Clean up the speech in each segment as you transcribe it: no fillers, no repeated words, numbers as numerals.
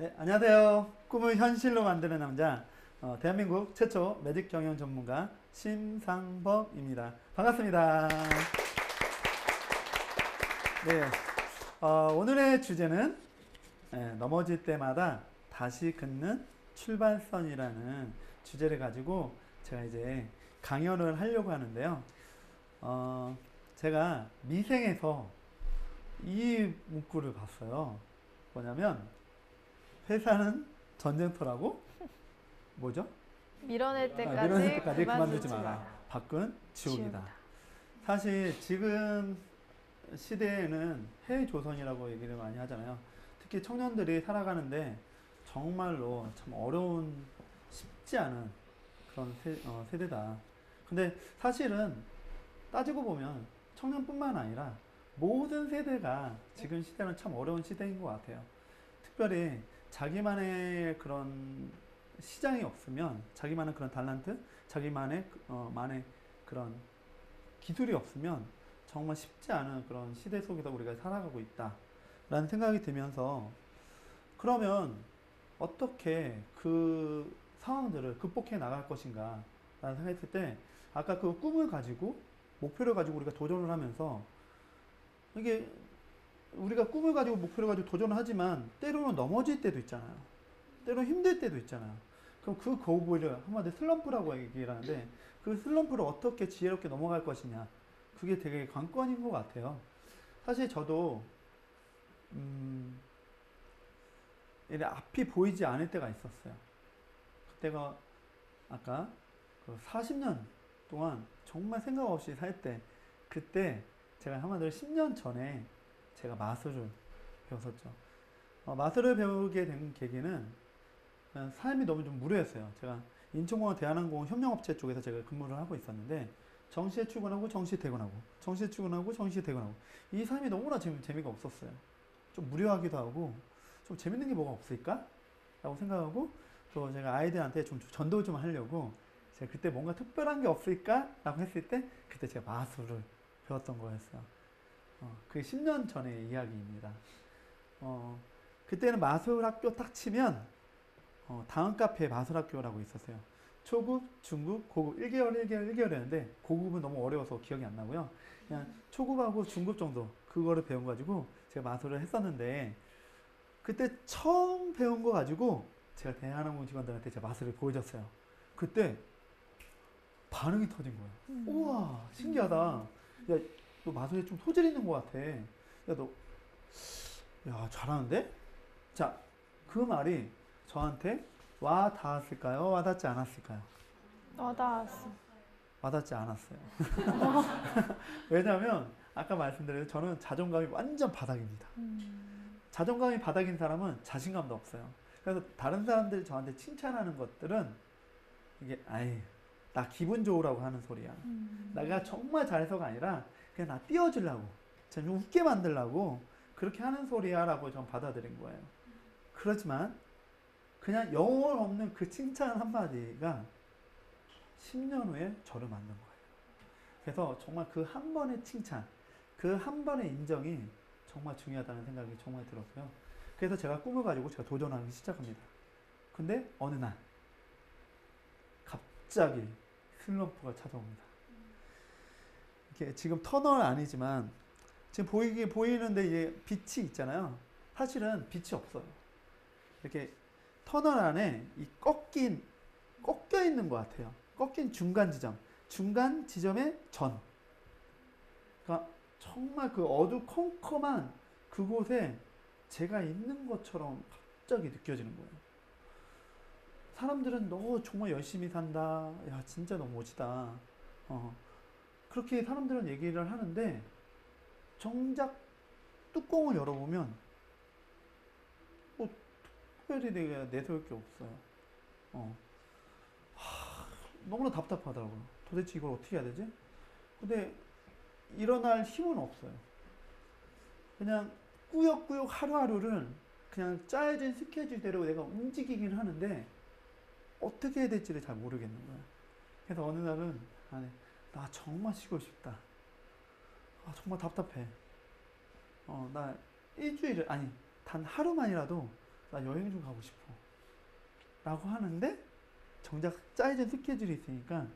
네, 안녕하세요. 꿈을 현실로 만드는 남자, 대한민국 최초 매직 경영 전문가 심상범입니다. 반갑습니다. 네, 오늘의 주제는 넘어질 때마다 다시 긋는 출발선이라는 주제를 가지고 제가 이제 강연을 하려고 하는데요. 제가 미생에서 이 문구를 봤어요. 뭐냐면 회사는 전쟁터라고 뭐죠? 밀어낼 밀어낼 때까지 때까지 그만두지 그만두지 마라. 마라. 밖은 지옥이다. 지옥이다. 사실 지금 시대에는 해조선이라고 얘기를 많이 하잖아요. 특히 청년들이 살아가는데 정말로 참 어려운, 쉽지 않은 그런 세대다. 근데 사실은 따지고 보면 청년뿐만 아니라 모든 세대가 지금 시대는 참 어려운 시대인 것 같아요. 특별히 자기만의 그런 시장이 없으면, 자기만의 그런 달란트, 자기만의 만의 그런 기술이 없으면 정말 쉽지 않은 그런 시대 속에서 우리가 살아가고 있다라는 생각이 들면서, 그러면 어떻게 그 상황들을 극복해 나갈 것인가 라는 생각했을 때, 아까 그 꿈을 가지고 목표를 가지고 우리가 도전을 하면서, 이게 우리가 꿈을 가지고 목표를 가지고 도전을 하지만 때로는 넘어질 때도 있잖아요. 때로는 힘들 때도 있잖아요. 그럼 그 고비를 한마디로 슬럼프라고 얘기를 하는데, 그 슬럼프를 어떻게 지혜롭게 넘어갈 것이냐, 그게 되게 관건인 것 같아요. 사실 저도 이래 앞이 보이지 않을 때가 있었어요. 그때가 아까 그 40년 동안 정말 생각 없이 살 때, 그때 제가 한마디로 10년 전에 제가 마술을 배웠었죠. 마술을 배우게 된 계기는 그냥 삶이 너무 좀 무료했어요. 제가 인천공항 대한항공 협력업체 쪽에서 제가 근무를 하고 있었는데, 정시에 출근하고 정시에 퇴근하고 정시에 출근하고 정시에 퇴근하고, 이 삶이 너무나 재미가 없었어요. 좀 무료하기도 하고 좀 재밌는 게 뭐가 없을까? 라고 생각하고, 또 제가 아이들한테 좀 전도 좀 하려고 제가 그때 뭔가 특별한 게 없을까? 라고 했을 때 그때 제가 마술을 배웠던 거였어요. 그게 10년 전의 이야기입니다. 그때는 마술 학교 딱 치면 다음 카페에 마술 학교라고 있었어요. 초급, 중급, 고급 1개월, 1개월, 1개월이었는데 고급은 너무 어려워서 기억이 안 나고요. 그냥 초급하고 중급 정도 그거를 배워가지고 제가 마술을 했었는데, 그때 처음 배운 거 가지고 제가 대한항공 직원들한테 제 마술을 보여줬어요. 그때 반응이 터진 거예요. 우와, 신기하다. 야, 너 마술에 좀 소질 있는 것 같아. 야, 너, 야, 잘하는데? 자, 그 말이 저한테 와 닿았을까요? 와 닿지 않았을까요? 와닿았어. 와 닿지 않았어요. 왜냐하면 아까 말씀드린 저는 자존감이 완전 바닥입니다. 자존감이 바닥인 사람은 자신감도 없어요. 그래서 다른 사람들이 저한테 칭찬하는 것들은 이게 아이, 나 기분 좋으라고 하는 소리야. 내가 정말 잘해서가 아니라 그냥 나 띄워주려고, 좀 웃게 만들려고 그렇게 하는 소리야 라고 전 받아들인 거예요. 그렇지만 그냥 영혼 없는 그 칭찬 한마디가 10년 후에 저를 만든 거예요. 그래서 정말 그 한 번의 칭찬, 그 한 번의 인정이 정말 중요하다는 생각이 정말 들었고요. 그래서 제가 꿈을 가지고 제가 도전하기 시작합니다. 근데 어느 날 갑자기 슬럼프가 찾아옵니다. 이렇게 지금 터널 아니지만 지금 보이는데 이제 빛이 있잖아요. 사실은 빛이 없어요. 이렇게 터널 안에 이 꺾여 있는 것 같아요. 꺾인 중간 지점의 전. 그러니까 정말 그 어두컴컴한 그곳에 제가 있는 것처럼 갑자기 느껴지는 거예요. 사람들은 너 정말 열심히 산다. 야, 진짜 너 멋지다. 그렇게 사람들은 얘기를 하는데, 정작 뚜껑을 열어보면 뭐 특별히 내가 내세울 게 없어요. 어. 너무나 답답하더라고요. 도대체 이걸 어떻게 해야 되지? 근데 일어날 힘은 없어요. 그냥 꾸역꾸역 하루하루를 그냥 짜여진 스케줄대로 내가 움직이긴 하는데 어떻게 해야 될지를 잘 모르겠는 거예요. 그래서 어느 날은 나 정말 쉬고 싶다. 정말 답답해. 나 일주일을, 아니 단 하루만이라도 나 여행 좀 가고 싶어. 라고 하는데 정작 짜여진 스케줄이 있으니까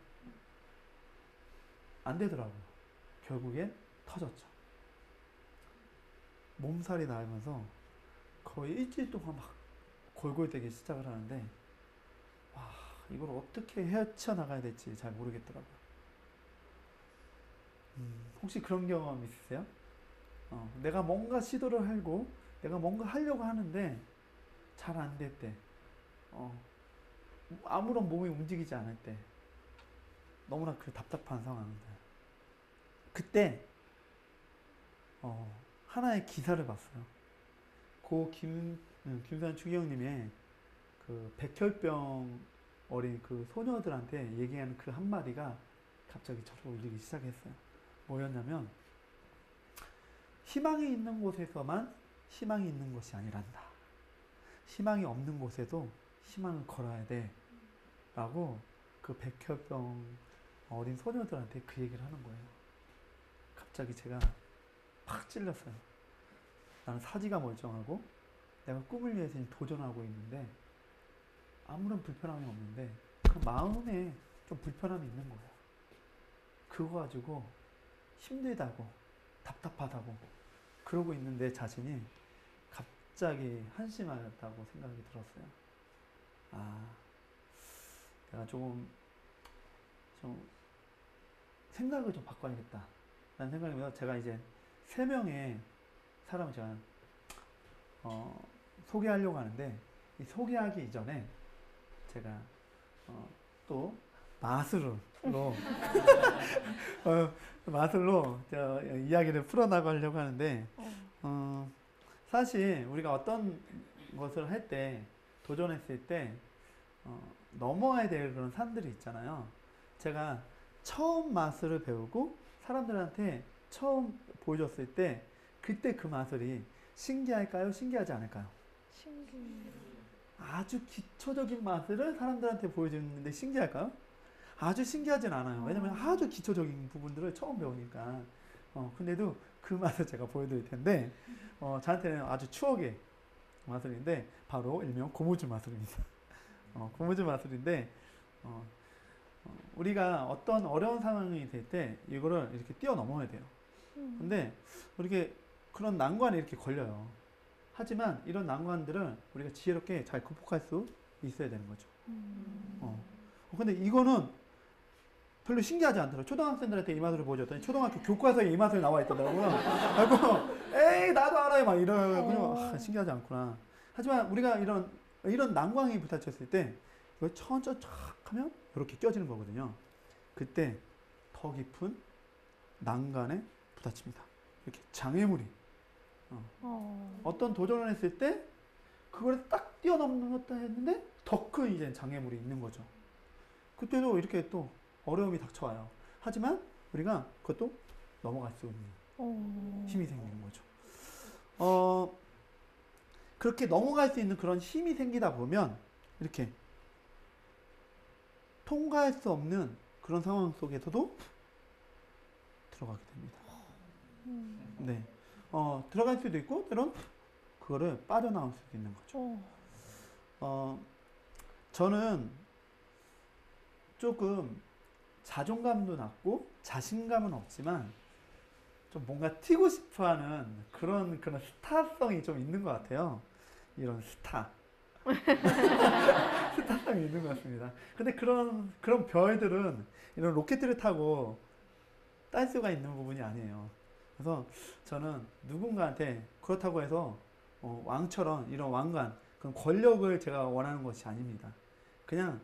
안 되더라고요. 결국엔 터졌죠. 몸살이 나면서 거의 일주일 동안 막 골골대기 시작을 하는데 와, 이걸 어떻게 헤쳐나가야 될지 잘 모르겠더라고요. 혹시 그런 경험 있으세요? 내가 뭔가 시도를 하고 내가 뭔가 하려고 하는데 잘 안 될 때, 아무런 몸이 움직이지 않을 때 너무나 그 답답한 상황입니다. 그때 하나의 기사를 봤어요. 김수환 추기경님의 그 백혈병 어린 그 소녀들한테 얘기하는 그 한마디가 갑자기 저를 울리기 시작했어요. 뭐였냐면 희망이 있는 곳에서만 희망이 있는 것이 아니란다. 희망이 없는 곳에도 희망을 걸어야 돼. 라고 그 백혈병 어린 소녀들한테 그 얘기를 하는 거예요. 갑자기 제가 팍 찔렸어요. 나는 사지가 멀쩡하고 내가 꿈을 위해서 도전하고 있는데 아무런 불편함이 없는데 그 마음에 좀 불편함이 있는 거예요. 그거 가지고 힘들다고 답답하다고 그러고 있는 내 자신이 갑자기 한심하다고 생각이 들었어요. 내가 좀 생각을 좀 바꿔야겠다 라는 생각이면서 제가 이제 3명의 사람을 제가 소개하려고 하는데 이 소개하기 이전에 제가 또 마술로 마술로 이야기를 풀어나가려고 하는데 사실 우리가 어떤 것을 할 때 도전했을 때 넘어야 될 그런 산들이 있잖아요. 제가 처음 마술을 배우고 사람들한테 처음 보여줬을 때 그때 그 마술이 신기할까요? 신기하지 않을까요? 신기해. 아주 기초적인 마술을 사람들한테 보여주는데 신기할까요? 아주 신기하진 않아요. 왜냐면 아주 기초적인 부분들을 처음 배우니까. 근데도 그 맛을 제가 보여드릴 텐데, 저한테는 아주 추억의 마술인데, 바로 일명 고무줄 마술입니다. 고무줄 마술인데, 우리가 어떤 어려운 상황이 될 때, 이거를 이렇게 뛰어넘어야 돼요. 근데, 이렇게 그런 난관에 이렇게 걸려요. 하지만 이런 난관들을 우리가 지혜롭게 잘 극복할 수 있어야 되는 거죠. 근데 이거는 별로 신기하지 않더라고요. 초등학생들한테 이 마술을 보여줬더니 초등학교 교과서에 이 마술이 나와 있더라고요. 그리고 에이 나도 알아요 막 이러고 신기하지 않구나. 하지만 우리가 이런 난관이 부딪혔을 때 이걸 천천히 쫙 하면 이렇게 껴지는 거거든요. 그때 더 깊은 난간에 부딪힙니다. 이렇게 장애물이 어떤 도전을 했을 때 그걸 딱 뛰어넘는다 했는데 더 큰 이제 장애물이 있는 거죠. 그때도 이렇게 또 어려움이 닥쳐와요. 하지만 우리가 그것도 넘어갈 수 있는 힘이 생기는 거죠. 그렇게 넘어갈 수 있는 그런 힘이 생기다 보면 이렇게 통과할 수 없는 그런 상황 속에서도 들어가게 됩니다. 네. 들어갈 수도 있고 때론 그거를 빠져나올 수도 있는 거죠. 저는 조금 자존감도 낮고 자신감은 없지만 좀 뭔가 튀고 싶어하는 그런 스타성이 좀 있는 것 같아요. 이런 스타성이 있는 것 같습니다. 근데 그런 별들은 이런 로켓을 타고 딸 수가 있는 부분이 아니에요. 그래서 저는 누군가한테 그렇다고 해서 왕처럼 이런 왕관, 그런 권력을 제가 원하는 것이 아닙니다. 그냥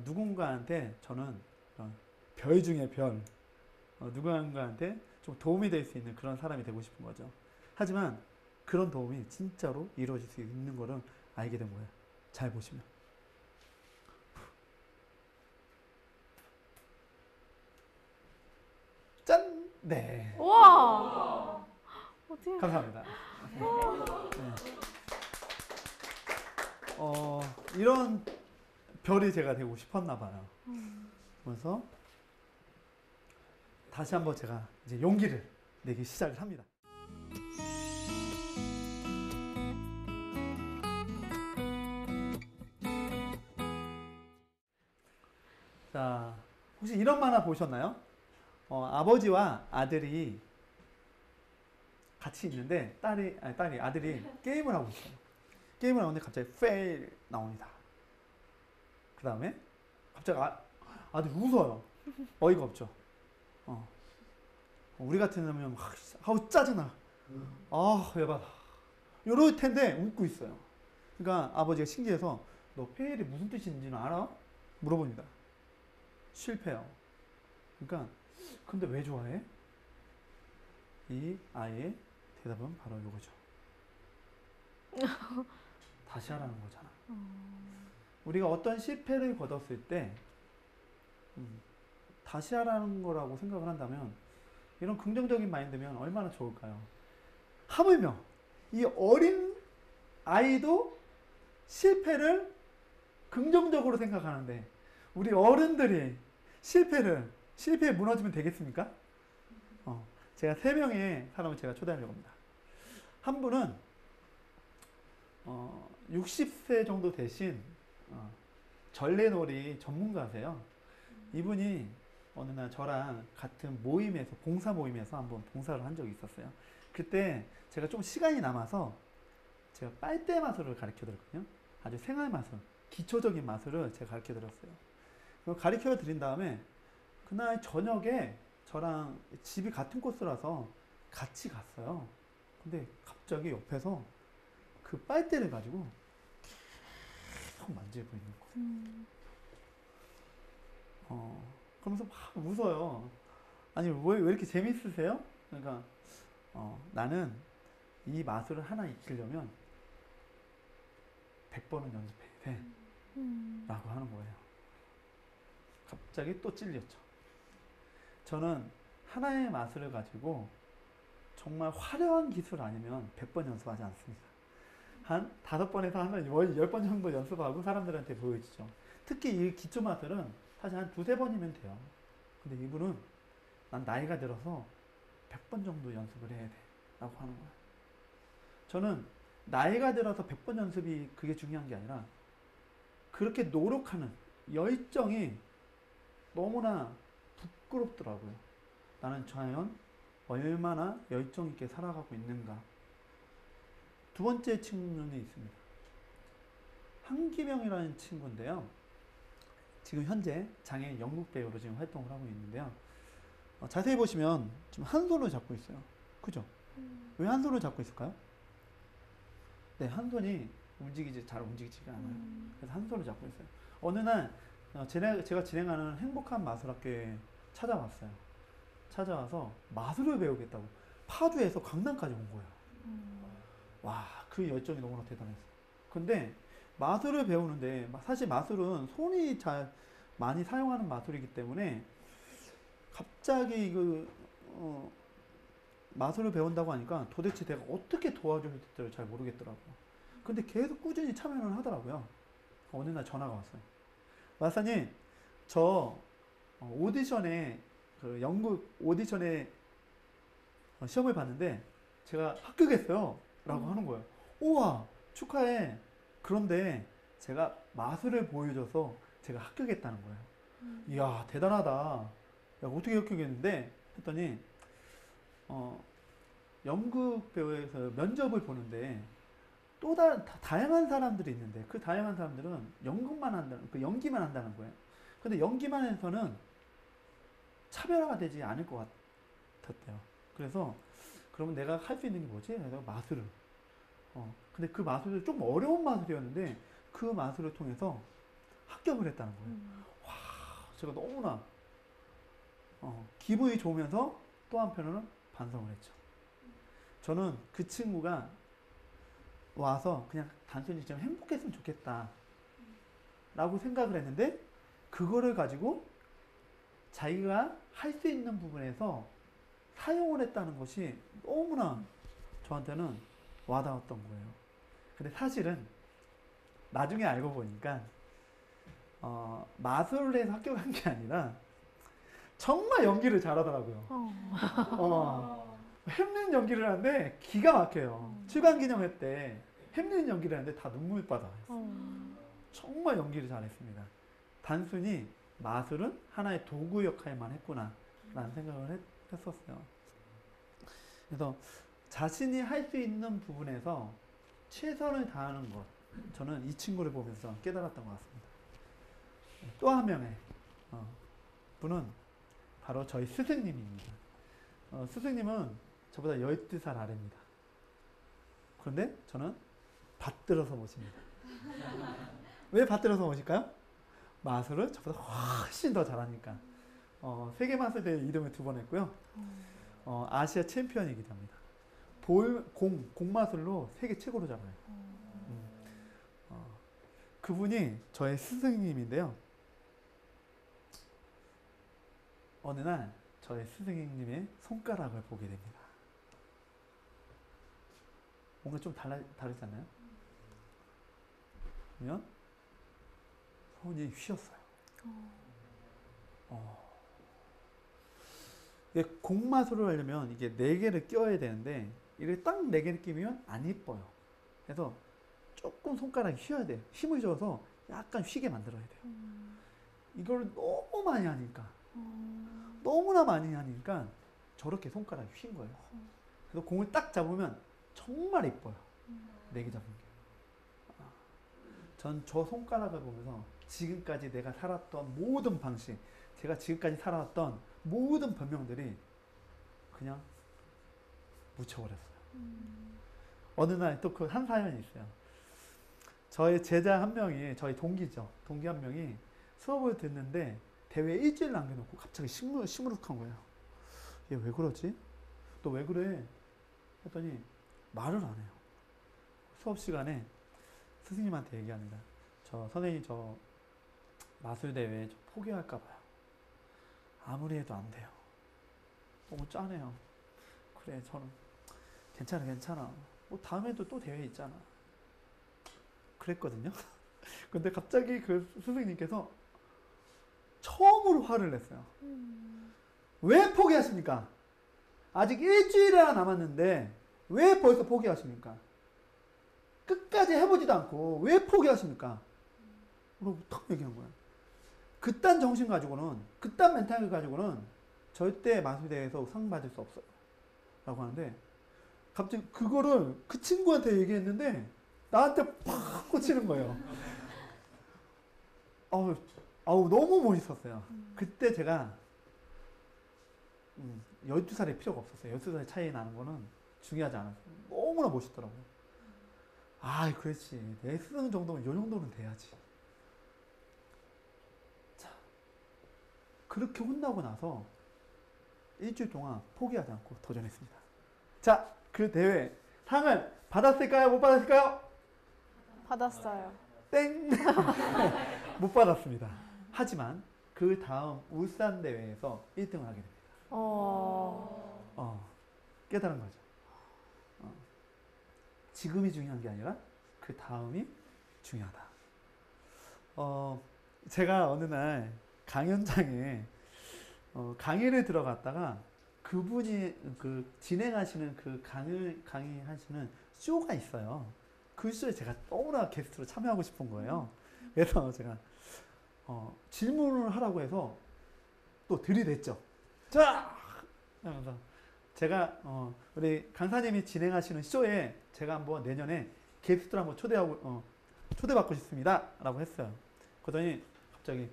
누군가한테 저는 별 중에 별, 누군가한테 좀 도움이 될 수 있는 그런 사람이 되고 싶은 거죠. 하지만 그런 도움이 진짜로 이루어질 수 있는 거를 알게 된 거예요. 잘 보시면. 짠! 네. 우와! 어떻게? 감사합니다. 네. 이런 별이 제가 되고 싶었나 봐요. 그래서 다시 한번 제가 이제 용기를 내기 시작을 합니다. 자, 혹시 이런 만화 보셨나요? 아버지와 아들이 같이 있는데 아들이 게임을 하고 있어요. 게임을 하는데 갑자기 fail 나옵니다. 그 다음에 갑자기 아들이 웃어요. 어이가 없죠. 어. 우리 같으면 막 아우 짜증나. 아 열받아. 이럴 텐데 웃고 있어요. 그러니까 아버지가 신기해서 너 fail이 무슨 뜻인지는 알아? 물어봅니다. 실패요. 그러니까 근데 왜 좋아해? 이 아이의 대답은 바로 이거죠. 다시 하라는 거잖아. 우리가 어떤 실패를 거뒀을 때 다시 하라는 거라고 생각을 한다면 이런 긍정적인 마인드면 얼마나 좋을까요? 하물며 이 어린 아이도 실패를 긍정적으로 생각하는데 우리 어른들이 실패에 무너지면 되겠습니까? 제가 3명의 사람을 제가 초대하려고 합니다. 한 분은 60세 정도 되신 전래놀이 전문가세요. 이분이 어느 날 저랑 같은 모임에서 봉사 모임에서 한번 봉사를 한 적이 있었어요. 그때 제가 좀 시간이 남아서 제가 빨대 마술을 가르쳐 드렸거든요. 아주 생활 마술, 기초적인 마술을 제가 가르쳐 드렸어요. 가르쳐 드린 다음에 그날 저녁에 저랑 집이 같은 코스라서 같이 갔어요. 근데 갑자기 옆에서 그 빨대를 가지고 계속 만지고 있는 거예요. 그러면서 막 웃어요. 아니, 왜 이렇게 재밌으세요? 그러니까, 나는 이 마술을 하나 익히려면 100번은 연습해야 돼. 라고 하는 거예요. 갑자기 또 찔렸죠. 저는 하나의 마술을 가지고 정말 화려한 기술 아니면 100번 연습하지 않습니다. 한 5번에서 한 10번 정도 연습하고 사람들한테 보여주죠. 특히 이 기초 마술은 사실 한 2-3번이면 돼요. 근데 이분은 난 나이가 들어서 100번 정도 연습을 해야 돼. 라고 하는 거예요. 저는 나이가 들어서 100번 연습이 그게 중요한 게 아니라 그렇게 노력하는 열정이 너무나 부끄럽더라고요. 나는 과연 얼마나 열정 있게 살아가고 있는가. 두 번째 친구는 있습니다. 한기명이라는 친구인데요. 지금 현재 장애인 연극 배우로 지금 활동을 하고 있는데요. 자세히 보시면 지금 한 손을 잡고 있어요. 그죠? 왜 한 손을 잡고 있을까요? 네, 한 손이 잘 움직이지가 않아요. 그래서 한 손을 잡고 있어요. 어느 날 제가 진행하는 행복한 마술학교에 찾아왔어요. 찾아와서 마술을 배우겠다고 파주에서 강남까지 온 거예요. 와, 그 열정이 너무나 대단했어요. 근데 마술을 배우는데 사실 마술은 손이 잘 많이 사용하는 마술이기 때문에 갑자기 마술을 배운다고 하니까 도대체 내가 어떻게 도와줘야 될지 잘 모르겠더라고요. 근데 계속 꾸준히 참여를 하더라고요. 어느 날 전화가 왔어요. 마사님, 저 오디션에 연극 오디션에 시험을 봤는데 제가 합격했어요. 라고 하는 거예요. 우와, 축하해. 그런데 제가 마술을 보여줘서 제가 합격했다는 거예요. 이야, 대단하다. 야, 어떻게 합격했는데? 했더니 연극 배우에서 면접을 보는데 또 다양한 사람들이 있는데 그 다양한 사람들은 연기만 한다는 거예요. 근데 연기만 해서는 차별화가 되지 않을 것 같았대요. 그래서 그러면 내가 할 수 있는 게 뭐지? 내가 마술을. 근데 그 마술이 좀 어려운 마술이었는데 그 마술을 통해서 합격을 했다는 거예요. 와, 제가 너무나 기분이 좋으면서 또 한편으로는 반성을 했죠. 저는 그 친구가 와서 그냥 단순히 좀 행복했으면 좋겠다 라고 생각을 했는데 그거를 가지고 자기가 할 수 있는 부분에서 사용을 했다는 것이 너무나 저한테는 와닿았던 거예요. 근데 사실은 나중에 알고 보니까 마술을 해서 합격한 게 아니라 정말 연기를 잘하더라고요. 햄릿 연기를 하는데 기가 막혀요. 출간기념회 때 햄릿 연기를 하는데 다 눈물바다 했어요. 정말 연기를 잘했습니다. 단순히 마술은 하나의 도구 역할만 했구나 라는 생각을 했었어요. 그래서 자신이 할 수 있는 부분에서 최선을 다하는 것, 저는 이 친구를 보면서 깨달았던 것 같습니다. 또 한 명의 분은 바로 저희 스승님입니다. 스승님은 저보다 12살 아래입니다. 그런데 저는 받들어서 모십니다. 왜 받들어서 모실까요? 마술을 저보다 훨씬 더 잘하니까. 세계마술대회 이름을 2번 했고요. 아시아 챔피언이기도 합니다. 공마술로 세계 최고로 잘해요. 그분이 저의 스승님인데요. 어느 날 저의 스승님의 손가락을 보게 됩니다. 뭔가 좀 다르지 않나요? 그러면 손이 휘었어요. 이게 공마술을 하려면 이게 4개를 끼워야 되는데 이게 딱 4개를 끼면 안 이뻐요. 그래서 조금 손가락이 휘어야 돼요. 힘을 줘서 약간 휘게 만들어야 돼요. 이걸 너무 많이 하니까 너무나 많이 하니까 저렇게 손가락이 휜 거예요. 그래서 공을 딱 잡으면 정말 이뻐요. 4개 잡은 게. 전 저 손가락을 보면서 지금까지 내가 살았던 모든 방식, 제가 지금까지 살아왔던 모든 변명들이 그냥 묻혀버렸어요. 어느 날 또 그 한 사연이 있어요. 저의 제자 한 명이, 저희 동기죠. 동기 한 명이 수업을 듣는데 대회 일주일 남겨놓고 갑자기 시무룩한 거예요. 얘 왜 그러지? 너 왜 그래? 했더니 말을 안 해요. 수업 시간에 스승님한테 얘기합니다. 선생님 저 마술대회 포기할까 봐요. 아무리 해도 안 돼요. 너무 짜네요. 그래 저는 괜찮아. 뭐 다음에도 또 대회 있잖아. 그랬거든요. 근데 갑자기 그 스승님께서 처음으로 화를 냈어요. 왜 포기하십니까? 아직 일주일이나 남았는데 왜 벌써 포기하십니까? 끝까지 해보지도 않고 왜 포기하십니까? 라고 탁 얘기한 거예요. 그딴 정신 가지고는, 그딴 멘탈을 가지고는 절대 마술대회에서 상 받을 수 없어요. 라고 하는데 갑자기 그거를 그 친구한테 얘기했는데 나한테 팍 꽂히는 거예요. 아우 너무 멋있었어요. 그때 제가 12살이 필요가 없었어요. 12살 차이 나는 거는 중요하지 않았어요. 너무나 멋있더라고요. 그렇지. 내 스승 정도면 이 정도는 돼야지. 자, 그렇게 혼나고 나서 일주일 동안 포기하지 않고 도전했습니다. 자, 그 대회 상을 받았을까요? 못 받았을까요? 받았어요. 땡! 못 받았습니다. 하지만 그 다음 울산 대회에서 1등을 하게 됩니다. 깨달은 거죠. 지금이 중요한 게 아니라 그 다음이 중요하다. 제가 어느 날 강연장에 강의를 들어갔다가 그분이 진행하시는 강의하시는 쇼가 있어요. 그 쇼에 제가 너무나 게스트로 참여하고 싶은 거예요. 그래서 제가 질문을 하라고 해서 또 들이댔죠. 자! 하면서 제가 우리 강사님이 진행하시는 쇼에 제가 한번 내년에 게스트를 한번 초대받고 싶습니다. 라고 했어요. 그러더니 갑자기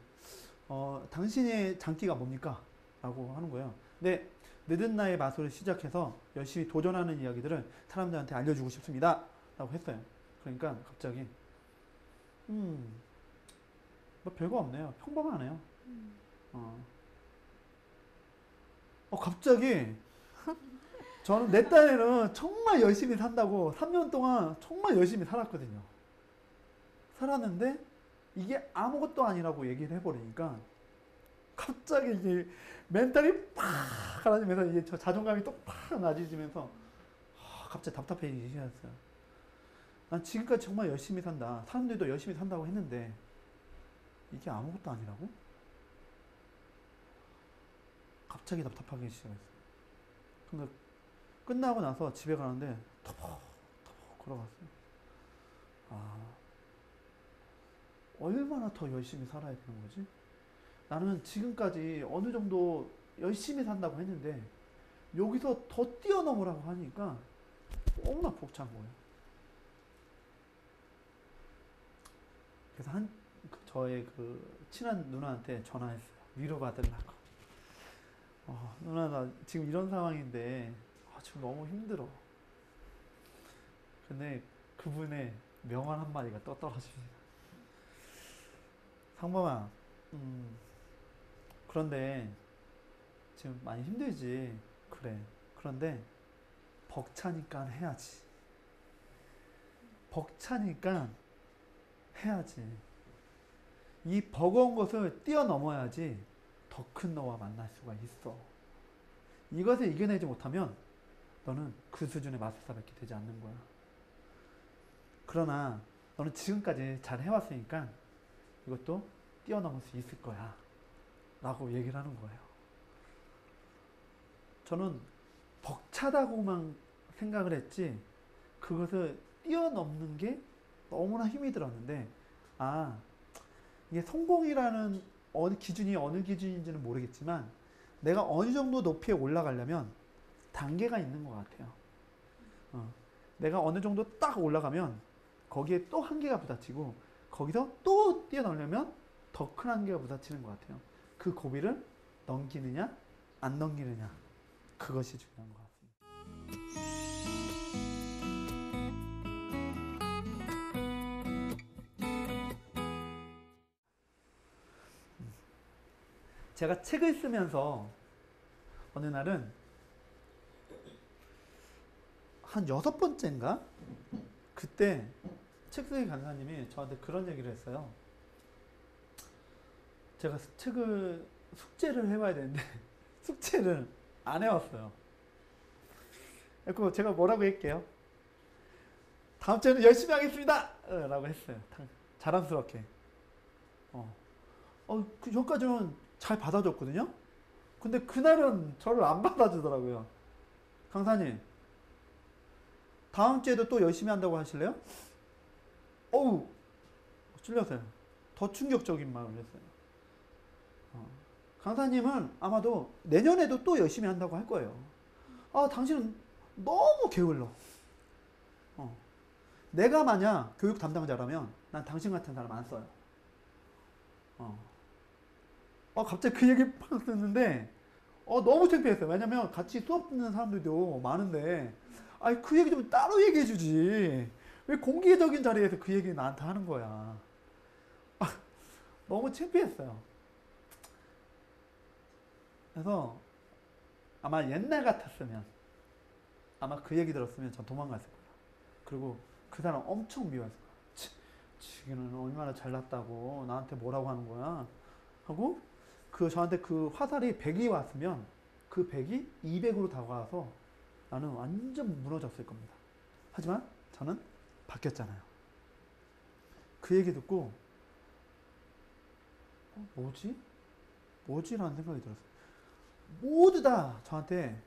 당신의 장기가 뭡니까? 라고 하는 거예요. 근데 늦은 나이에 마술을 시작해서 열심히 도전하는 이야기들을 사람들한테 알려주고 싶습니다. 라고 했어요. 그러니까 갑자기 뭐 별거 없네요. 평범하네요. 갑자기 저는 내 딴에는 정말 열심히 산다고 3년 동안 정말 열심히 살았거든요. 살았는데 이게 아무것도 아니라고 얘기를 해버리니까 갑자기 이게 멘탈이 팍 가라지면서 이게 저 자존감이 또 팍 낮아지면서 갑자기 답답해지기 시작했어요. 난 지금까지 정말 열심히 산다. 사람들도 열심히 산다고 했는데 이게 아무것도 아니라고? 갑자기 답답하기 시작했어요. 근데 끝나고 나서 집에 가는데 터벅터벅 걸어갔어요. 얼마나 더 열심히 살아야 되는 거지? 나는 지금까지 어느 정도 열심히 산다고 했는데 여기서 더 뛰어넘으라고 하니까 너무나 벅찬 거예요. 그래서 저의 그 친한 누나한테 전화했어요. 위로받으려고. 누나 나 지금 이런 상황인데 지금 너무 힘들어. 근데 그분의 명언 한마디가 떠떨어집니다. 상범아, 그런데 지금 많이 힘들지. 그래. 그런데 벅차니까 해야지. 벅차니까 해야지. 이 버거운 것을 뛰어넘어야지 더 큰 너와 만날 수가 있어. 이것을 이겨내지 못하면 너는 그 수준의 마술사밖에 되지 않는 거야. 그러나 너는 지금까지 잘 해왔으니까 이것도 뛰어넘을 수 있을 거야. 라고 얘기를 하는 거예요. 저는 벅차다고만 생각을 했지 그것을 뛰어넘는 게 너무나 힘이 들었는데 이게 성공이라는 기준이 어느 기준인지는 모르겠지만 내가 어느 정도 높이에 올라가려면 단계가 있는 것 같아요. 내가 어느 정도 딱 올라가면 거기에 또 한계가 부딪히고 거기서 또 뛰어넘으려면 더 큰 한계가 부딪히는 것 같아요. 그 고비를 넘기느냐 안 넘기느냐 그것이 중요한 것 같습니다. 제가 책을 쓰면서 어느 날은 한 6번째인가? 그때 책 쓰기 강사님이 저한테 그런 얘기를 했어요. 제가 숙제를 해봐야 되는데 숙제를 안 해왔어요. 그리고 제가 뭐라고 할게요? 다음 주에는 열심히 하겠습니다! 라고 했어요. 자랑스럽게. 그 전까지는 잘 받아줬거든요? 근데 그날은 저를 안 받아주더라고요. 강사님, 다음 주에도 또 열심히 한다고 하실래요? 찔려서요. 더 충격적인 말을 했어요. 강사님은 아마도 내년에도 또 열심히 한다고 할 거예요. 당신은 너무 게을러. 내가 만약 교육 담당자라면 난 당신 같은 사람 안 써요. 갑자기 그 얘기 팍 듣는데 너무 창피했어요. 왜냐면 같이 수업 듣는 사람들도 많은데 그 얘기 좀 따로 얘기해 주지. 왜 공개적인 자리에서 그 얘기 나한테 하는 거야. 너무 창피했어요. 그래서 아마 옛날 같았으면 아마 그 얘기 들었으면 전 도망갔을 거예요. 그리고 그 사람 엄청 미워했을 거예요. 지금은 얼마나 잘났다고 나한테 뭐라고 하는 거야 하고 저한테 그 화살이 100이 왔으면 그 100이 200으로 다가와서 나는 완전 무너졌을 겁니다. 하지만 저는 바뀌었잖아요. 그 얘기 듣고 뭐지? 라는 생각이 들었어요. 모두 다 저한테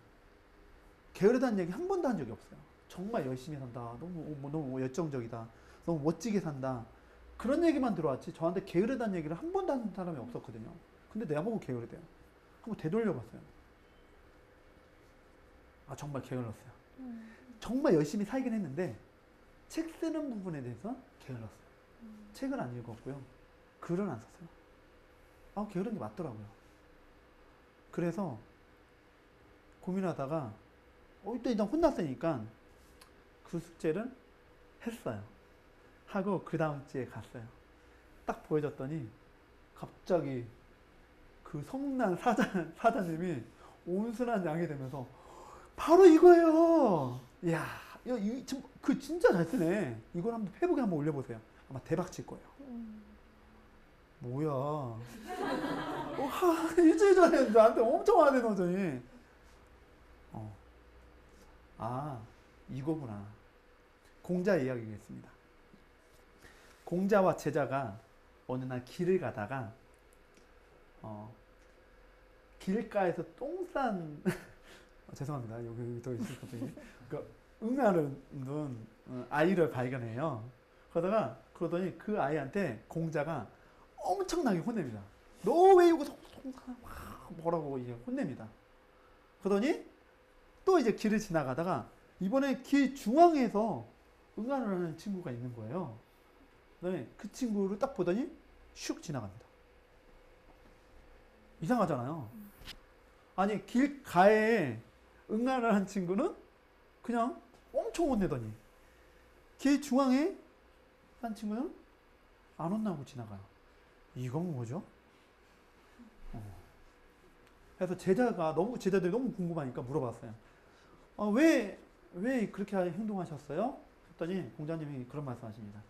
게으르다는 얘기 한 번도 한 적이 없어요. 정말 열심히 산다. 너무 열정적이다. 너무 멋지게 산다. 그런 얘기만 들어왔지 저한테 게으르다는 얘기를 한 번도 한 사람이 없었거든요. 근데 내가 보고 게으르대요. 한번 되돌려봤어요. 정말 게을렀어요. 정말 열심히 살긴 했는데 책 쓰는 부분에 대해서 게을렀어요. 책을 안 읽었고요. 글을 안 썼어요. 게으른 게 맞더라고요. 그래서 고민하다가 일단 혼났으니까 그 숙제를 했어요. 하고 그 다음 주에 갔어요. 딱 보여줬더니 갑자기 그 성난 사장님이 온순한 양이 되면서 바로 이거예요. 이야, 그 진짜 잘 쓰네. 이걸 한번 페이북에 한번 올려보세요. 아마 대박 칠 거예요. 뭐야. 일주일 전에 나한테 엄청 화내 놓더니 이거구나. 공자 이야기겠습니다. 공자와 제자가 어느 날 길을 가다가 길가에서 똥싼 죄송합니다. 여기 또 있을 것같아요. 응아른 아이를 발견해요. 그러더니 그 아이한테 공자가 엄청나게 혼냅니다. 너 왜 이거 뭐라고 이제 혼냅니다. 그러더니 또 이제 길을 지나가다가 이번에 길 중앙에서 응안을 하는 친구가 있는 거예요. 그다음에 그 친구를 딱 보더니 슉 지나갑니다. 이상하잖아요. 아니 길가에 응안을 한 친구는 그냥 엄청 혼내더니 길 중앙에 한 친구는 안 혼나고 지나가요. 이건 뭐죠? 그래서 제자들이 너무 궁금하니까 물어봤어요. 왜 그렇게 행동하셨어요? 했더니 공자님이 그런 말씀 하십니다.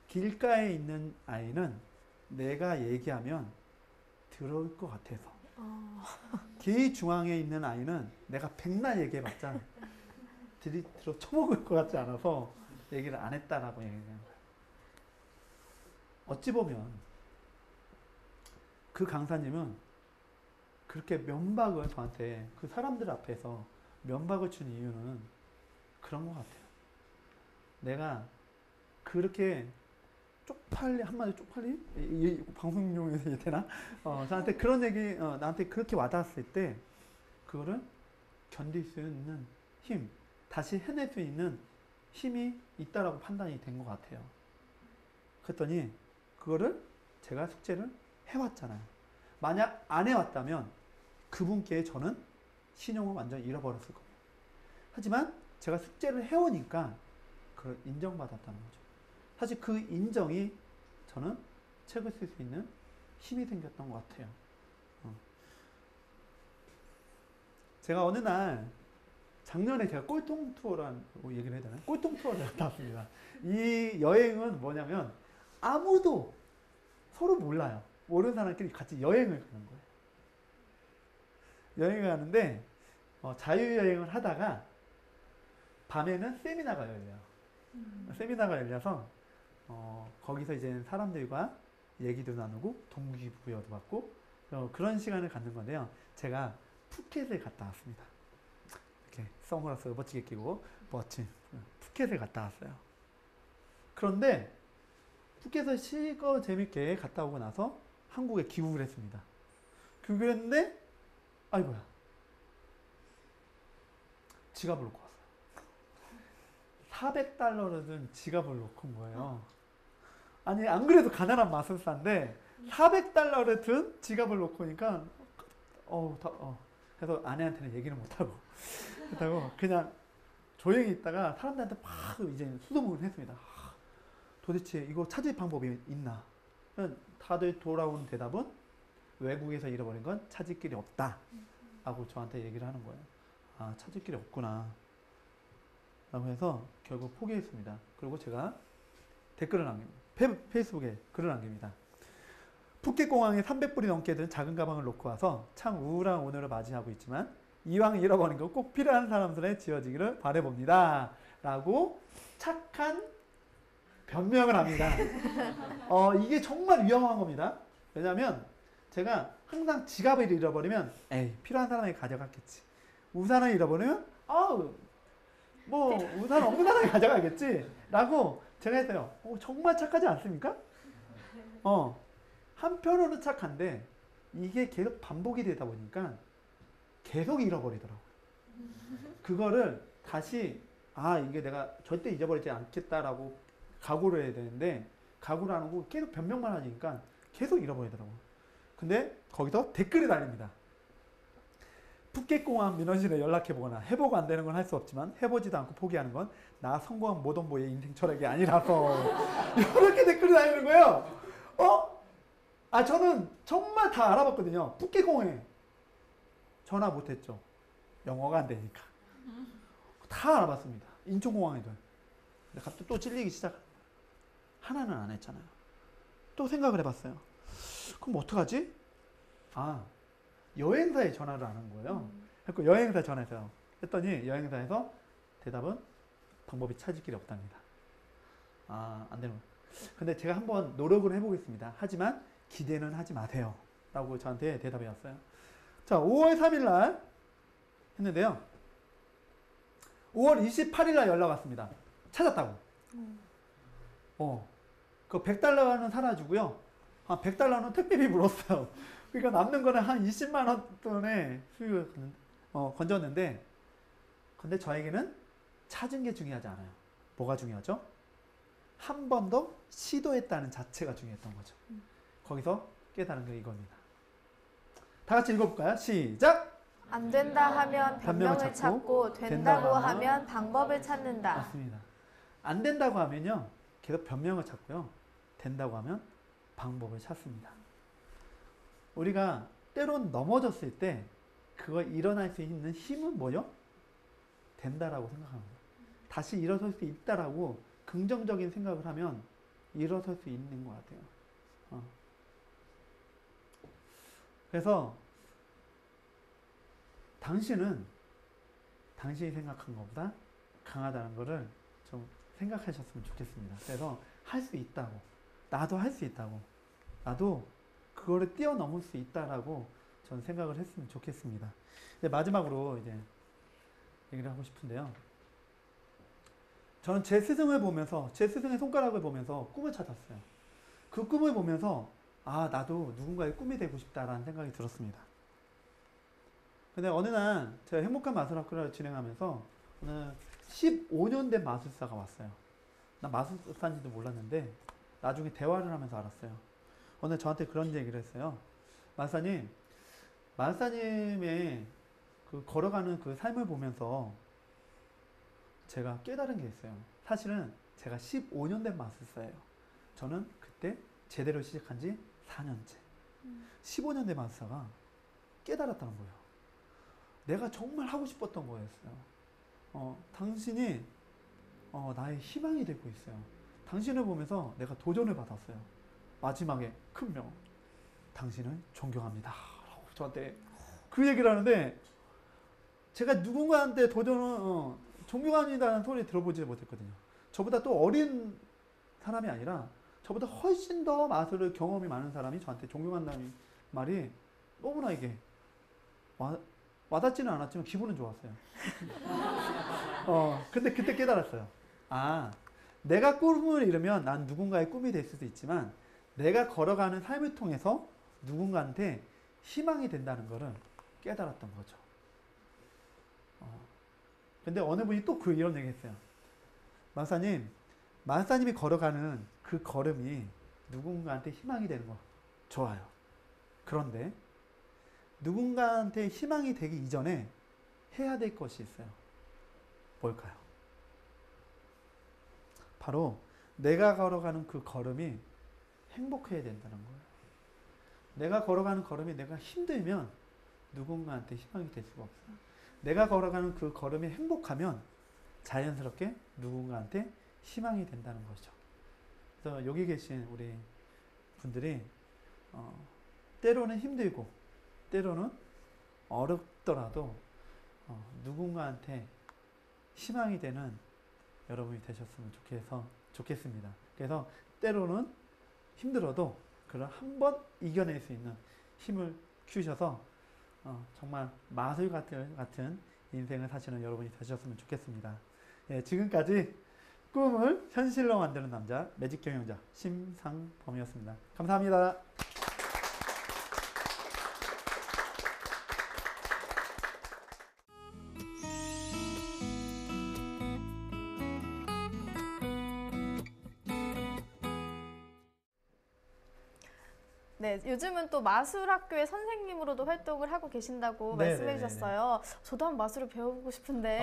길가에 있는 아이는 내가 얘기하면 들어올 것 같아서. 길 중앙에 있는 아이는 내가 백날 얘기해봤자 들어 쳐먹을 것 같지 않아서 얘기를 안 했다라고 얘기해요. 어찌 보면 그 강사님은 그렇게 면박을 저한테 그 사람들 앞에서 면박을 준 이유는 그런 것 같아요. 내가 그렇게 한마디 쪽팔리? 방송용에서 되나? 저한테 그런 얘기, 나한테 그렇게 와닿았을 때, 그거를 견딜 수 있는 힘, 다시 해낼 수 있는 힘이 있다라고 판단이 된 것 같아요. 그랬더니, 그거를 제가 숙제를 해왔잖아요. 만약 안 해왔다면, 그분께 저는 신용을 완전히 잃어버렸을 겁니다. 하지만, 제가 숙제를 해오니까, 그걸 인정받았다는 거죠. 사실 그 인정이 저는 책을 쓸 수 있는 힘이 생겼던 것 같아요. 제가 어느 날 작년에 제가 꼴통 투어라고 얘기를 해야 되나요? 꼴통 투어를 갔다 왔습니다. 이 여행은 뭐냐면 아무도 서로 몰라요. 모르는 사람끼리 같이 여행을 가는 거예요. 여행을 가는데 자유여행을 하다가 밤에는 세미나가 열려요. 세미나가 열려서 거기서 이제 사람들과 얘기도 나누고 동기부여도 받고 그런 시간을 갖는 건데요. 제가 푸켓을 갔다 왔습니다. 이렇게 선글라스 멋지게 끼고 멋진 푸켓을 갔다 왔어요. 그런데 푸켓을 실거 재밌게 갔다 오고 나서 한국에 귀국을 했습니다. 귀국을 했는데 아이고야 지갑을 놓고 왔어요. $400를 든 지갑을 놓고 온 거예요. 아니 안 그래도 가난한 마술사인데 $400를 든 지갑을 놓고 오니까 그래서 아내한테는 얘기를 못하고 그렇다고 그냥 조용히 있다가 사람들한테 막 이제 수소문을 했습니다. 도대체 이거 찾을 방법이 있나? 다들 돌아오는 대답은 외국에서 잃어버린 건 찾을 길이 없다 라고 저한테 얘기를 하는 거예요. 아, 찾을 길이 없구나 라고 해서 결국 포기했습니다. 그리고 제가 댓글을 남깁니다. 페이스북에 글을 남깁니다. 푸켓공항에 300불이 넘게 든 작은 가방을 놓고 와서 참 우울한 오늘을 맞이하고 있지만 이왕 잃어버린 거 꼭 필요한 사람들에 지어지기를 바라봅니다. 라고 착한 변명을 합니다. 이게 정말 위험한 겁니다. 왜냐하면 제가 항상 지갑을 잃어버리면 에이 필요한 사람에게 가져갔겠지. 우산을 잃어버리면 뭐 우산 없는 사람이 가져가겠지 라고 제가 했어요. 정말 착하지 않습니까? 한편으로는 착한데 이게 계속 반복이 되다 보니까 계속 잃어버리더라고요. 그거를 다시 이게 내가 절대 잊어버리지 않겠다라고 각오를 해야 되는데 각오를 안 하고 계속 변명만 하니까 계속 잃어버리더라고요. 근데 거기서 댓글이 달립니다. 푸켓공항 민원실에 연락해보거나 해보고 안 되는 건 할 수 없지만 해보지도 않고 포기하는 건 나 성공한 모동보의 인생 철학이 아니라서 이렇게 댓글이 달리는 거예요. 저는 정말 다 알아봤거든요. 푸켓공항에 전화 못했죠. 영어가 안 되니까. 다 알아봤습니다. 인천공항에도. 근데 갑자기 또 찔리기 시작합니다. 하나는 안 했잖아요. 또 생각을 해봤어요. 그럼 어떡하지? 여행사에 전화를 안 한 거예요. 그래서 여행사 전화해서요. 했더니 여행사에서 대답은 방법이 찾을 길이 없답니다. 안 되는 거예요. 근데 제가 한번 노력을 해보겠습니다. 하지만 기대는 하지 마세요. 라고 저한테 대답이 왔어요. 자, 5월 3일 날 했는데요. 5월 28일 날 연락 왔습니다. 찾았다고. 그 $100는 사라지고요. 한 100달러는 택배비 물었어요. 그러니까 남는 거는 한 20만 원 돈의 수익을 건졌는데, 근데 저에게는 찾은 게 중요하지 않아요. 뭐가 중요하죠? 한 번 더 시도했다는 자체가 중요했던 거죠. 거기서 깨달은 게 이겁니다. 다 같이 읽어볼까요? 시작! 안 된다 하면 변명을 찾고 된다고 하면 방법을 찾는다. 맞습니다. 안 된다고 하면요, 계속 변명을 찾고요. 된다고 하면 방법을 찾습니다. 우리가 때론 넘어졌을 때 그걸 일어날 수 있는 힘은 뭐요? 된다라고 생각합니다. 다시 일어설 수 있다라고 긍정적인 생각을 하면 일어설 수 있는 것 같아요. 그래서 당신은 당신이 생각한 것보다 강하다는 것을 좀 생각하셨으면 좋겠습니다. 그래서 할 수 있다고, 나도 할 수 있다고, 나도 그거를 뛰어넘을 수 있다라고 저는 생각을 했으면 좋겠습니다. 이제 마지막으로 이제 얘기를 하고 싶은데요. 저는 제 스승을 보면서, 제 스승의 손가락을 보면서 꿈을 찾았어요. 그 꿈을 보면서 아, 나도 누군가의 꿈이 되고 싶다라는 생각이 들었습니다. 근데 어느 날 제가 행복한 마술학교를 진행하면서 어느 15년 된 마술사가 왔어요. 나 마술사인지도 몰랐는데 나중에 대화를 하면서 알았어요. 오늘 저한테 그런 얘기를 했어요. 마술사님의 그 걸어가는 그 삶을 보면서 제가 깨달은 게 있어요. 사실은 제가 15년 된 마술사예요. 저는 그때 제대로 시작한 지 4년째. 15년 된 마술사가 깨달았다는 거예요. 내가 정말 하고 싶었던 거였어요. 당신이 나의 희망이 되고 있어요. 당신을 보면서 내가 도전을 받았어요. 마지막에 큰 명, 당신을 존경합니다 라고 저한테 그 얘기를 하는데, 제가 누군가한테 존경합니다는 소리 들어보지 못했거든요. 저보다 또 어린 사람이 아니라 저보다 훨씬 더 마술을 경험이 많은 사람이 저한테 존경한다는 말이 너무나 이게 와닿지는 않았지만 기분은 좋았어요. 근데 그때 깨달았어요. 아, 내가 꿈을 이루면 난 누군가의 꿈이 될 수도 있지만 내가 걸어가는 삶을 통해서 누군가한테 희망이 된다는 것을 깨달았던 거죠. 근데 어느 분이 또 이런 얘기 했어요. 마사님이 걸어가는 그 걸음이 누군가한테 희망이 되는 거 좋아요. 그런데 누군가한테 희망이 되기 이전에 해야 될 것이 있어요. 뭘까요? 바로 내가 걸어가는 그 걸음이 행복해야 된다는 거예요. 내가 걸어가는 걸음이 내가 힘들면 누군가한테 희망이 될 수가 없어요. 내가 걸어가는 그 걸음이 행복하면 자연스럽게 누군가한테 희망이 된다는 거죠. 그래서 여기 계신 우리 분들이 때로는 힘들고 때로는 어렵더라도 누군가한테 희망이 되는 여러분이 되셨으면 좋겠습니다. 그래서 때로는 힘들어도 그걸 한번 이겨낼 수 있는 힘을 키우셔서 정말 마술 같은 인생을 사시는 여러분이 되셨으면 좋겠습니다. 예, 지금까지 꿈을 현실로 만드는 남자 매직 경영자 심상범이었습니다. 감사합니다. 네, 요즘은 또 마술학교의 선생님으로도 활동을 하고 계신다고 말씀해 주셨어요. 저도 한번 마술을 배워보고 싶은데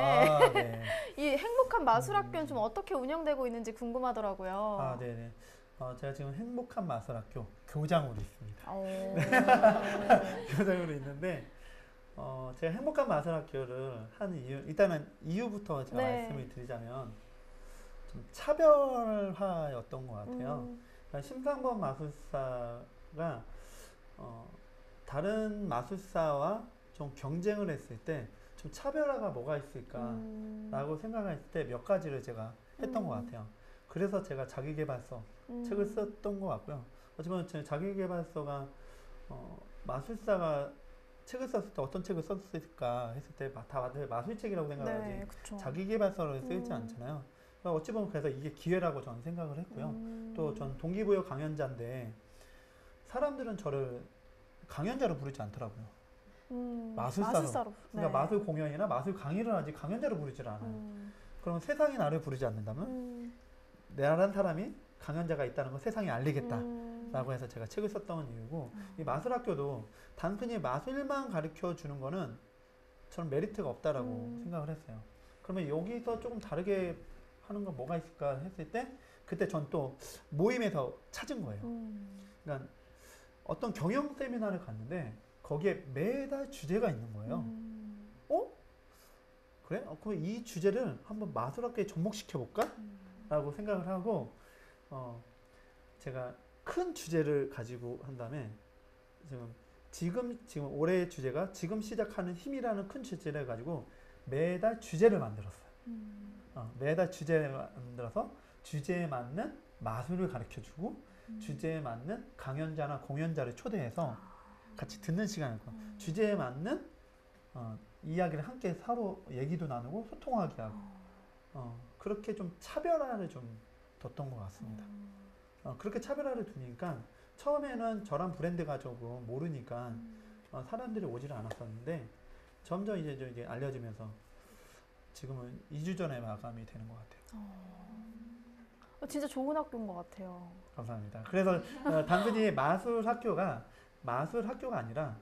네. 이 행복한 마술학교는 좀 어떻게 운영되고 있는지 궁금하더라고요. 네네. 제가 지금 행복한 마술학교 교장으로 있습니다. 교장으로 있는데 제가 행복한 마술학교를 한 이유, 일단은 이유부터 제가 말씀을 드리자면 좀 차별화였던 것 같아요. 그러니까 심상범 마술사가 다른 마술사와 좀 경쟁을 했을 때 좀 차별화가 뭐가 있을까라고 생각했을 때 몇 가지를 제가 했던 것 같아요. 그래서 제가 자기계발서 책을 썼던 것 같고요. 하지만 제 자기계발서가 마술사가 책을 썼을 때 어떤 책을 썼을까 했을 때 다들 마술책이라고 생각하지 네, 자기계발서를 쓰지 않잖아요. 그러니까 어찌 보면 그래서 이게 기회라고 저는 생각을 했고요. 또 전 동기부여 강연자인데 사람들은 저를 강연자로 부르지 않더라고요. 마술사로. 마술사로. 그러니까 마술 공연이나 마술 강의를 하지 강연자로 부르질 않아요. 그럼 세상이 나를 부르지 않는다면 내라는 사람이 강연자가 있다는 걸 세상에 알리겠다라고 해서 제가 책을 썼던 이유고 이 마술학교도 단순히 마술만 가르쳐 주는 거는 저는 메리트가 없다라고 생각을 했어요. 그러면 여기서 조금 다르게 하는 건 뭐가 있을까 했을 때 그때 전 또 모임에서 찾은 거예요. 그러니까 어떤 경영 세미나를 갔는데 거기에 매달 주제가 있는 거예요. 어? 그래? 그럼 이 주제를 한번 마술학교에 접목시켜 볼까? 라고 생각을 하고 제가 큰 주제를 가지고 한 다음에 지금 올해의 주제가 지금 시작하는 힘이라는 큰 주제를 가지고 매달 주제를 만들었어요. 매달 주제를 만들어서 주제에 맞는 마술을 가르쳐주고 주제에 맞는 강연자나 공연자를 초대해서 같이 듣는 시간을 주제에 맞는 이야기를 함께 서로 얘기도 나누고 소통하게 하고 그렇게 좀 차별화를 좀 뒀던 것 같습니다. 그렇게 차별화를 두니까 처음에는 저랑 브랜드가 조금 모르니까 사람들이 오지를 않았었는데 점점 이제 알려지면서 지금은 2주 전에 마감이 되는 것 같아요. 진짜 좋은 학교인 것 같아요. 감사합니다. 그래서 단순히 마술 학교가 아니라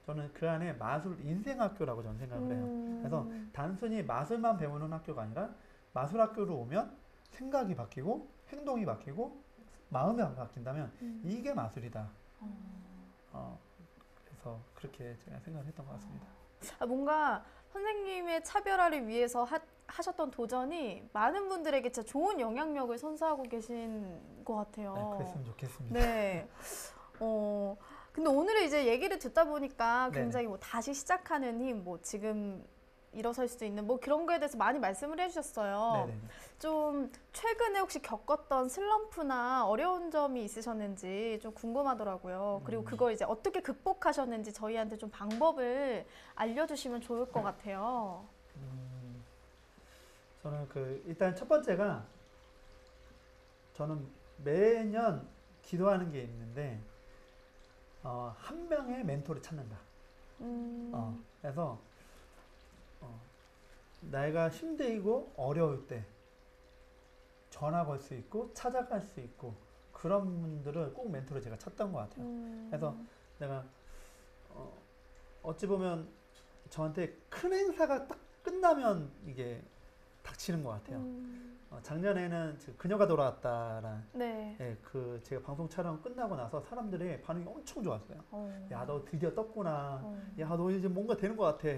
저는 그 안에 마술 인생학교라고 저는 생각을 해요. 그래서 단순히 마술만 배우는 학교가 아니라 마술 학교로 오면 생각이 바뀌고 행동이 바뀌고 마음이 바뀐다면 이게 마술이다. 그래서 그렇게 제가 생각을 했던 것 같습니다. 뭔가 선생님의 차별화를 위해서 하셨던 도전이 많은 분들에게 진짜 좋은 영향력을 선사하고 계신 것 같아요. 네, 그랬으면 좋겠습니다. 네. 근데 오늘은 이제 얘기를 듣다 보니까 굉장히 네네. 뭐 다시 시작하는 힘, 뭐 지금 일어설 수 있는 뭐 그런 거에 대해서 많이 말씀을 해주셨어요. 네네. 좀 최근에 혹시 겪었던 슬럼프나 어려운 점이 있으셨는지 좀 궁금하더라고요. 그리고 그걸 이제 어떻게 극복하셨는지 저희한테 좀 방법을 알려주시면 좋을 것 같아요. 저는 일단 첫 번째가 저는 매년 기도하는 게 있는데 한 명의 멘토를 찾는다. 그래서 내가 힘들고 어려울 때 전화 걸 수 있고 찾아갈 수 있고 그런 분들을 꼭 멘토로 제가 찾던 것 같아요. 그래서 내가 어찌 보면 저한테 큰 행사가 딱 끝나면 이게 닥치는 것 같아요. 작년에는 그녀가 돌아왔다라는 네. 제가 방송 촬영 끝나고 나서 사람들의 반응이 엄청 좋았어요. 야, 너 드디어 떴구나. 야, 너 이제 뭔가 되는 것 같아.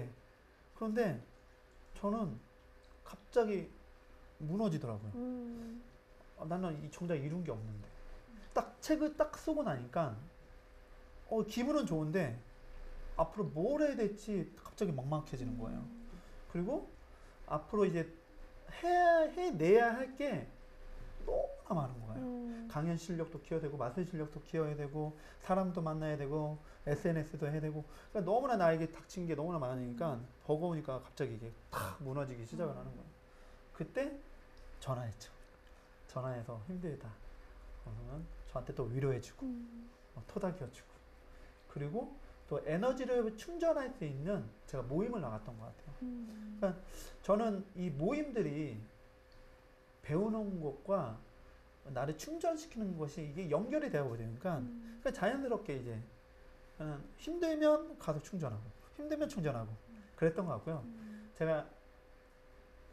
그런데 저는 갑자기 무너지더라고요. 나는 정작 이룬 게 없는데. 딱 책을 딱 쓰고 나니까 기분은 좋은데 앞으로 뭘 해야 될지 갑자기 막막해지는 거예요. 그리고 앞으로 이제 해내야 할 게 너무나 많은 거예요. 강연 실력도 키워야 되고 마술 실력도 키워야 되고 사람도 만나야 되고 SNS도 해야 되고 그러니까 너무나 나에게 닥친 게 너무나 많으니까 버거우니까 갑자기 이게 탁 무너지기 시작을 하는 거예요. 그때 전화했죠. 전화해서 힘들다. 그러면 저한테 또 위로해주고 토닥여주고 그리고 또 에너지를 충전할 수 있는 제가 모임을 나갔던 것 같아요. 그러니까 저는 이 모임들이 배우는 것과 나를 충전시키는 것이 이게 연결이 되어 버리니까 그러니까 자연스럽게 이제 힘들면 가서 충전하고 힘들면 충전하고 그랬던 것 같고요. 제가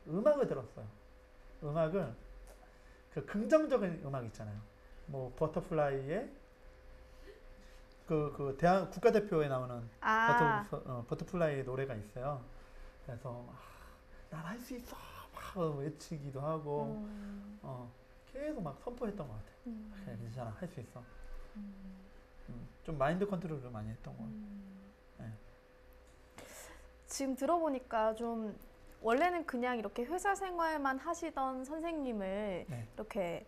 음악을 들었어요. 음악을 긍정적인 음악 있잖아요. 뭐 버터플라이의 대한 국가대표에 나오는 버터플라이 노래가 있어요. 그래서 난 할 수 있어 막 외치기도 하고 계속 막 선포했던 것 같아요. 그래, 괜찮아 할 수 있어. 좀 마인드 컨트롤을 많이 했던 것 같아요. 네. 지금 들어보니까 좀 원래는 그냥 이렇게 회사 생활만 하시던 선생님을 네. 이렇게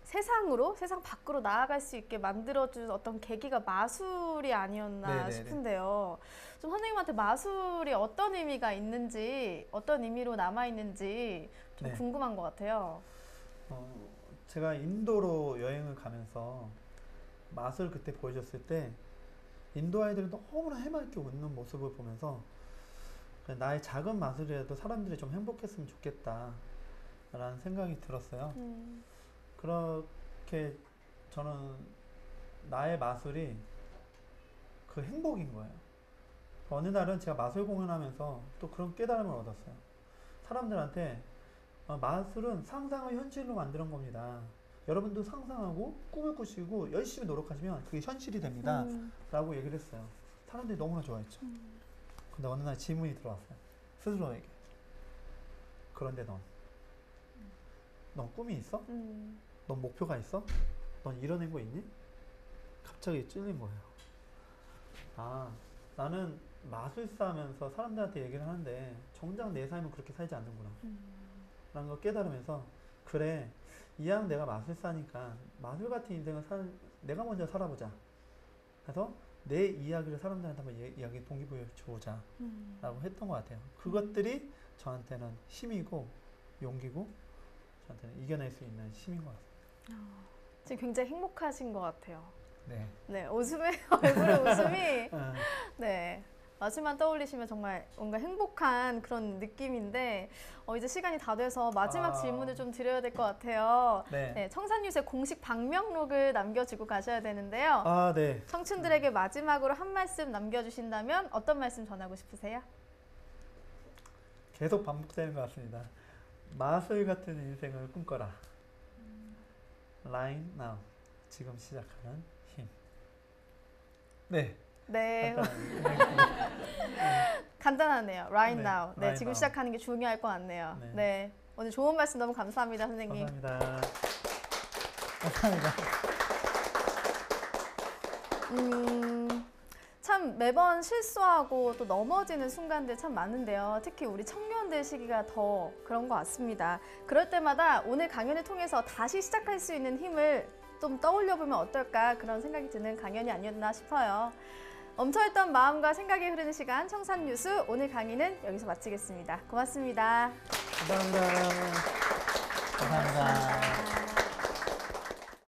세상 밖으로 나아갈 수 있게 만들어준 어떤 계기가 마술이 아니었나 네네네. 싶은데요. 좀 선생님한테 마술이 어떤 의미가 있는지, 어떤 의미로 남아있는지 좀 네. 궁금한 것 같아요. 제가 인도로 여행을 가면서 맛을 그때 보여줬을 때 인도 아이들이 너무나 해맑게 웃는 모습을 보면서 나의 작은 마술이라도 사람들이 좀 행복했으면 좋겠다 라는 생각이 들었어요. 그렇게 저는 나의 마술이 그 행복인 거예요. 어느 날은 제가 마술 공연하면서 또 그런 깨달음을 얻었어요. 사람들한테 마술은 상상을 현실로 만드는 겁니다. 여러분도 상상하고 꿈을 꾸시고 열심히 노력하시면 그게 현실이 됩니다. 라고 얘기를 했어요. 사람들이 너무나 좋아했죠. 근데 어느 날 질문이 들어왔어요. 스스로에게. 그런데 넌 꿈이 있어? 넌 목표가 있어? 넌 이뤄낸 거 있니? 갑자기 찔린 거예요. 아, 나는 마술사 하면서 사람들한테 얘기를 하는데 정작 내 삶은 그렇게 살지 않는구나 라는 걸 깨달으면서 그래, 이왕 내가 마술사니까 마술 같은 인생을 내가 먼저 살아보자. 그래서 내 이야기를 사람들한테 한번 이야기 동기부여 주자 라고 했던 것 같아요. 그것들이 저한테는 힘이고 용기고 저한테는 이겨낼 수 있는 힘인 것 같습니다. 지금 굉장히 행복하신 것 같아요. 네. 네, 얼굴에 웃음이 네. 마술만 떠올리시면 정말 뭔가 행복한 그런 느낌인데 이제 시간이 다 돼서 마지막 질문을 좀 드려야 될 것 같아요. 네. 네, 청산유세 공식 방명록을 남겨주고 가셔야 되는데요. 네. 청춘들에게 마지막으로 한 말씀 남겨주신다면 어떤 말씀 전하고 싶으세요? 계속 반복되는 것 같습니다. 마술 같은 인생을 꿈꿔라. Right now. 지금 시작하는 힘. 네. 네. 간단하네요. Right 네, now. 네, right 지금 now. 시작하는 게 중요할 것 같네요. 네. 네. 오늘 좋은 말씀 너무 감사합니다, 선생님. 감사합니다. 감사합니다. 참 매번 실수하고 또 넘어지는 순간들 참 많은데요. 특히 우리 청년들 시기가 더 그런 것 같습니다. 그럴 때마다 오늘 강연을 통해서 다시 시작할 수 있는 힘을 좀 떠올려보면 어떨까 그런 생각이 드는 강연이 아니었나 싶어요. 멈춰있던 마음과 생각이 흐르는 시간 청산뉴스 오늘 강의는 여기서 마치겠습니다. 고맙습니다. 감사합니다. 감사합니다.